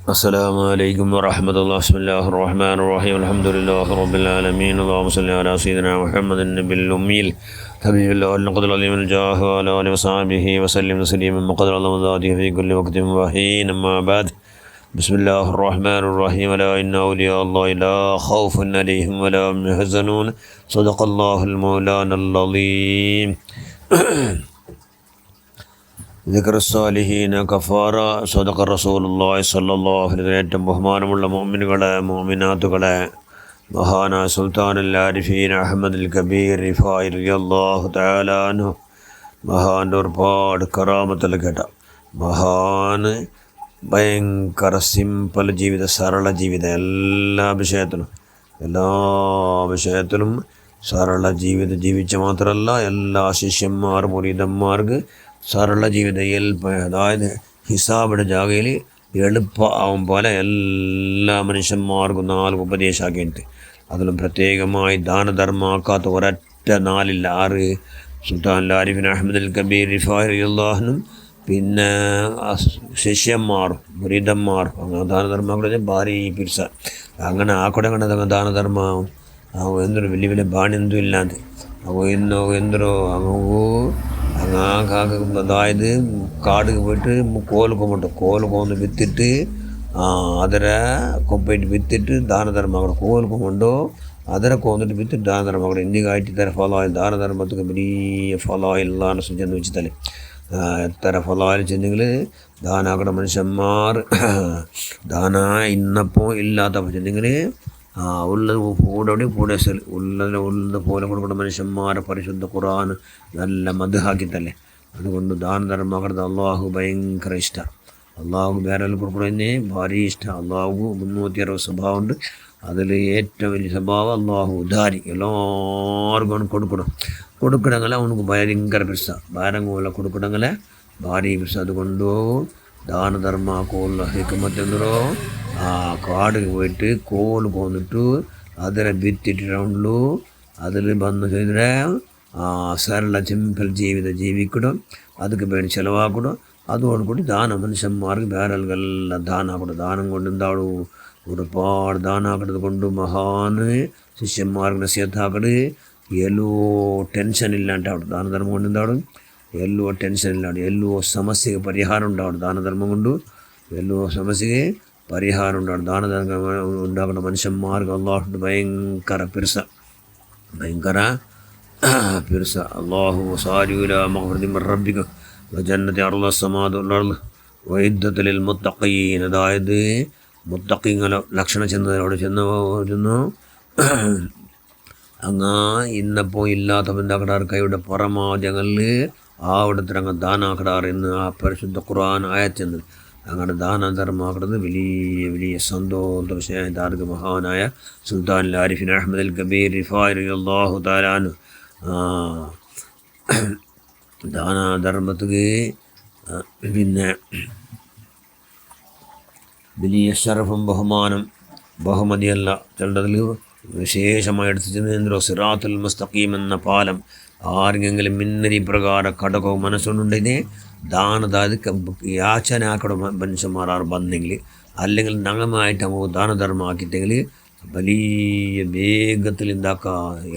السلام عليكم ورحمة الله. بسم الله الرحمن الرحيم. الحمد لله رب العالمين. اللهم صل على سيدنا محمد النبي الأمي حبيب الله النقد العظيم الجاه وعلى آله وصحبه وسلم تسليما مقدر الله ذاته في كل وقت وحين. أما بعد، بسم الله الرحمن الرحيم. ألا إن أولياء الله لا خوف عليهم ولا هم يحزنون. صدق الله المولانا العظيم. ذكر الصالحين കഫാറ. صدق رسول الله صلى الله عليه وسلم. ഏറ്റവും ബഹുമാനമുള്ള മുഅ്മിനുകളെ മുഅ്മിനാത്തുകളെ, മഹാനായ സുൽത്താനുൽ ആരിഫീൻ അഹ്മദുൽ കബീർ റിഫായി റളിയല്ലാഹു തആല അൻഹു മഹാൻ്റെ ഒരുപാട് കറാമത്തുകൾ കേട്ട മഹാന്. ഭയങ്കര സിമ്പിൾ ജീവിതം, സരള ജീവിതം. എല്ലാ വിഷയത്തിലും സരള ജീവിതം ജീവിച്ച മാത്രമല്ല, എല്ലാ ശിഷ്യന്മാർ മുരീദന്മാർക്ക് സരള ജീവിതം, അതായത് ഹിസാബിൻ്റെ ജാഗയിൽ എളുപ്പമാവും പോലെ എല്ലാ മനുഷ്യന്മാർക്കും 4 ഉപദേശമാക്കിയിട്ട്, അതിലും പ്രത്യേകമായി ദാനധർമ്മമാക്കാത്ത ഒരൊറ്റ 6 സുൽത്താൻ ആരിഫിൻ അഹ്മദുൽ കബീർ റിഫായി റളിയല്ലാഹു അൻഹു, പിന്നെ ശിഷ്യന്മാർ മുരീദന്മാർ, അങ്ങനെ ദാനധർമ്മമാക്കുന്ന ഭാര്യ പിർസ, അങ്ങനെ ആക്കടെ കണ്ടത് ദാനധർമ്മം. എന്തൊരു വലിയ വലിയ ബാണ്യൊന്നും ഇല്ലാതെ എന്തൊരു അതായത് കാട് പോയിട്ട് കോല് കോന്ന് വിത്തിട്ട് ಅದರ ಕೊಂಪೈಟ್ ಬಿತ್ತಿಟ್ಟು ದಾನ ಧರ್ಮ ಕೂಡ ಕೋಲು ಕೊಂಡು ಅದರ ಕೊಂದಿಟ್ಟು ಬಿತ್ತಿಟ್ಟು ದಾನ ಧರ್ಮ ಕೂಡ ಇಂದಿಗೆ ಆಯ್ತಿದ್ದಾರೆ. ಫಲ ದಾನ ಧರ್ಮಕ್ಕೆ ಬರೀ ಫಲ ಇಲ್ಲ ಅನ್ನಿಸು ಚೆಂದ വെച്ചിട്ടല്ലേ എത്ര ഫലമായാലും ചെന്നെങ്കിൽ ദാനാക്കട മനുഷ്യന്മാർ ദാന ഇന്നപ്പോൾ ഇല്ലാത്തപ്പോൾ ചെന്നെങ്കിൽ ഉള്ളത് കൂടെ ഉള്ളത് പോലെ കൊടുക്കുന്ന മനുഷ്യന്മാരെ പരിശുദ്ധ ഖുർആൻ നല്ല മദ്ഹാക്കിത്തല്ലേ. അതുകൊണ്ട് ദാനധർമ്മമാക്കുന്നത് അള്ളാഹു ഭയങ്കര ഇഷ്ടമാണ്. അള്ളാഹു വേറെ കൊടുക്കുന്നതിനെ ഭാരി ഇഷ്ടമാണ്. അള്ളാഹു 360 സ്വഭാവമുണ്ട്. അതിൽ ഏറ്റവും വലിയ സ്വഭാവം അള്ളാഹു ഉദാരി, എല്ലാവർക്കും കൊടുക്കണമെങ്കിൽ അവനക്ക് ഭയങ്കര പിർസ, ഭാരങ്ങൂല കൊടുക്കണമെങ്കിൽ ഭാരി പിർസ. അതുകൊണ്ടോ ദാനധർമ്മക്കുള്ള ഹിക്മത്തെന്തോ കാടിಗೆ പോയിട്ട് ಕೋಲು ಕೊಂದಿಟ್ಟು ಅದರ ಬಿತ್ತಿಟ್ಟಿರೌಂಡ್ಲು അതിൽ ಬಂದು ചെയ്തിರೆ സരള സിമ്പിൾ ജീവിതം ജീവിക്കണം. ಅದಕ್ಕೆ ಬೇಡ ചിലവാക്കണം. അതോടുകൂടി ദാനം മനുഷ്യന്മാർക്ക് വേറെല്ലാം ദാനാക്കണം. ദാനം കൊണ്ട് എന്താണു ഒരുപാട് ദാനാക്കണത് കൊണ്ട് മഹാന് ശിഷ്യന്മാർക്ക് നസിഹത്താക്കട്. ಎಲ್ಲೋ ಟೆನ್ಷನ್ ಇಲ್ಲಾಂಟಾವಡು ದಾನಧರ್ಮ കൊണ്ട് എന്താവും ಎಲ್ಲೋ ಟೆನ್ಷನ್ ಇಲ್ಲಾಡು. ಎಲ್ಲೋ ಸಮಸ್ಯೆಗೆ ಪರಿಹಾರ ഉണ്ടാവും ദാനധർമ്മം കൊണ്ട്. ಎಲ್ಲೋ സമസ്യക്ക് പരിഹാരം ഉണ്ടാകും. ദാനധർമ്മം ഉണ്ടാക്കുന്ന മനുഷ്യന്മാർക്ക് അള്ളാഹുവിൻ്റെ ഭയങ്കര പിർസ. അള്ളാഹു സാരിയുല മഗ്ഫിറതി മിർ റബ്ബിക വജന്നതി അർള സമാദു അർള് വഇദ്ദത്തുൽ മുത്തഖീൻ. അതായത് മുത്തഖീങ്ങളെ ലക്ഷണം ചെന്നു അങ്ങ് ഇന്നപ്പോൾ ഇല്ലാത്തപ്പോൾ എന്താക്കടാർ കൈയുടെ പരമാവധികളിൽ അവിടത്തിരങ്ങ് ദാനാക്കടാർ എന്ന് ആ പരിശുദ്ധ ഖുർആൻ ആയച്ചെന്ന്. അങ്ങനെ ദാനധർമ്മമാക്കുന്നത് വലിയ സന്തോഷ വിഷയമായിട്ട് ആർക്ക് മഹാനായ സുൽത്താൻ ആരിഫിൻ അഹ്മദുൽ കബീർ റിഫായി റളിയല്ലാഹു തആല അൻഹു ദാനധർമ്മത്തിന് പിന്നെ വലിയ ശറഫും ബഹുമതിയല്ല ചിലതിൽ വിശേഷമായി എടുത്തു ചെന്നോ സിറാത്തുൽ മുസ്തഖീം എന്ന പാലം. ആർക്കെങ്കിലും മിന്നരി പ്രകാരം കടകവും മനസ്സുകൊണ്ടുണ്ടെങ്കിൽ ദാനതായത് യാചനാക്കട മനുഷ്യന്മാർ ಬಂದೆങ്കിൽ അല്ലെങ്കിൽ നങ്ങമായിട്ട് നമുക്ക് ദാനധർമ്മമാക്കിയിട്ടെങ്കിൽ വലിയ വേഗത്തിൽ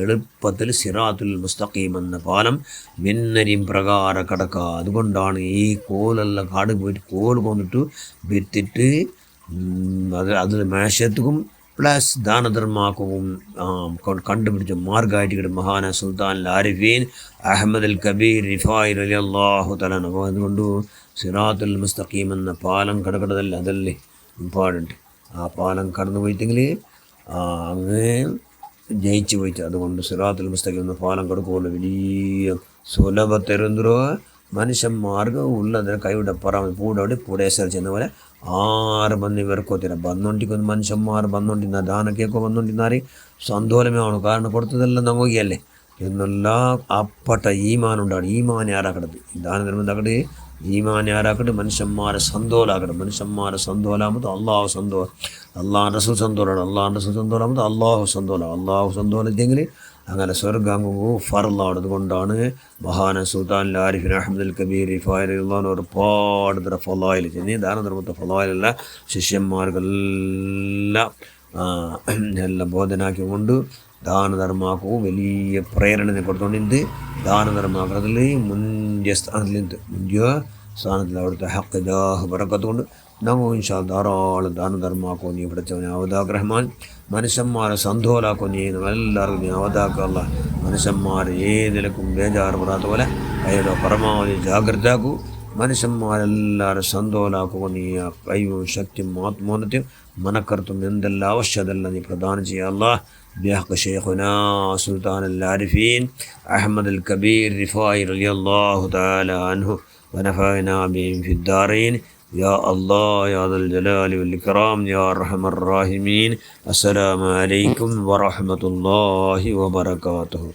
എളുപ്പത്തിൽ സിറാത്തുൽ മുസ്തഖീം എന്ന പാലം മിന്നരിയും പ്രകാരം കടക്കുക. അതുകൊണ്ടാണ് ഈ കോലെല്ലാം കാട് പോയിട്ട് കോല് കൊന്നിട്ട് വിത്തിട്ട് അതിൽ മേശത്തുക്കും പ്ലസ് ദാനധർമ്മമാക്കും കണ്ടുപിടിച്ച മാർഗമായിട്ട് മഹാന സുൽത്താൻ ആരിഫീൻ അഹ്മദുൽ കബീർ റിഫായി റളിയല്ലാഹു തആല അൻഹു. അതുകൊണ്ട് സിറാത്തുൽ മുസ്തഖീം എന്ന പാലം കടക്കടതല്ലേ, അതല്ലേ ഇമ്പോർട്ടൻറ്റ്. ആ പാലം കടന്നു പോയിട്ടെങ്കിൽ അങ്ങ് ജയിച്ചു പോയിട്ട്. അതുകൊണ്ട് സിറാത്തുൽ മുസ്തഖീം എന്ന പാലം കടക്കുമ്പോൾ വലിയ സുലഭത്തെരുന്തോ മനുഷ്യന്മാർക്ക് ഉള്ളതിന് കൈയുടെ പൂടോടി പൂടേശ്വര ചെന്ന പോലെ 6 ಮಂದಿ ಬರ್ಕೋತೀರ ಬಂದೊಂಟಿಗೊಂದು ಮನುಷ್ಯನ್ಮಾರು ಬಂದೊಂಟಿನ ದಾನಕ್ಕೆ ಬಂದೊಂಟಿನಾರಿ ಸಂತೋಲಮೇ ಅವನು ಕಾರಣ ಕೊಡ್ತದೆಲ್ಲ ನಾವು ಹೋಗಿಯಲ್ಲೇ ಎನ್ನೆಲ್ಲ ಅಪ್ಪಟ ಈಮಾನ್ ಉಂಟಾಡು. ಈಮಾನ್ ಯಾರಾಕಡದು ಈ ದಾನ ಧರ್ಮದ ಕಡೆ ಈಮಾನ್ ಯಾರಾಕಡೆ ಮನುಷ್ಯನ್ಮಾರ ಸಂತೋಲ ಆಗಡು. ಮನುಷ್ಯನ್ಮಾರ ಸಂತೋಲ ಅಂಬುದು ಅಲ್ಲಾಹು ಸಂತೋಲ, ಅಲ್ಲಾಹ್ ರಸೂಲ್ ಸಂತೋಲ, ಅಲ್ಲಾಹ್ ರಸೂಲ್ ಸಂತೋಲ ಅಂಬುದು ಅಲ್ಲಾಹು ಸಂತೋಲ. ಅಲ್ಲಾಹು ಸಂತೋಲ ಇದ್ದಂಗೆ അങ്ങനെ സ്വർഗ്ഗം ഫർളാണ്. അതുകൊണ്ടാണ് മഹാന സുൽത്താൻ ആരിഫിൻ അഹമ്മദ് കബീർ റിഫായി ഒരുപാട് തരം ഫലായിൽ ചെന്നി ദാനധർമ്മത്തെ ഫലായിലല്ല ശിഷ്യന്മാർക്കെല്ലാം എല്ലാം ബോധനാക്കിക്കൊണ്ട് ദാനധർമാക്കൂ വലിയ പ്രേരണ കൊടുത്തുകൊണ്ടിരുന്നത് ദാനധർമാക്കുന്നതിൽ മുന്തിയ സ്ഥാനത്തിൽ അവിടുത്തെ ഹക്ക് ജാഹ് ബറക്കത്തുകൊണ്ട് നമുക്ക് ഇൻഷാ ധാരാളം ദാനധർമാക്കോ നീ പഠിച്ചവനെ അവതാക്ക് റഹ്മാൻ. മനുഷ്യന്മാരെ സന്തോലാക്കോ നീ എല്ലാവർക്കും നീ അവതാക്കല്ല. മനുഷ്യന്മാർ ഏതിലക്കും ബേജാറ് പെടാത്ത പോലെ കയ്യിലോ പരമാവധി ജാഗ്രതാക്കൂ. മനുഷ്യന്മാരെല്ലാവരും സന്തോലാക്കുക നീ കഴിവും ശക്തിയും ആത്മോന്നത്യം മനക്കർത്തും എന്തെല്ലാം ആവശ്യതെല്ലാം നീ പ്രദാനം ചെയ്യാല്ല. ബിഹഖ് ശൈഖുനാ സുൽത്താൻ ആരിഫീൻ അഹമ്മദ് കബീർ റിഫായി റളിയല്ലാഹു തആല അൻഹു വനഫഅനാ ബിഹിം ഫിദ്ദാറൈൻ യാ അല്ലാഹ് യാ ദൽ ജലാലി വൽ ഇക്റാം യാ അർഹമർ റഹീമീൻ. അസ്സലാമു അലൈക്കും വറഹ്മത്തുള്ളാഹി വബറകാതുഹു.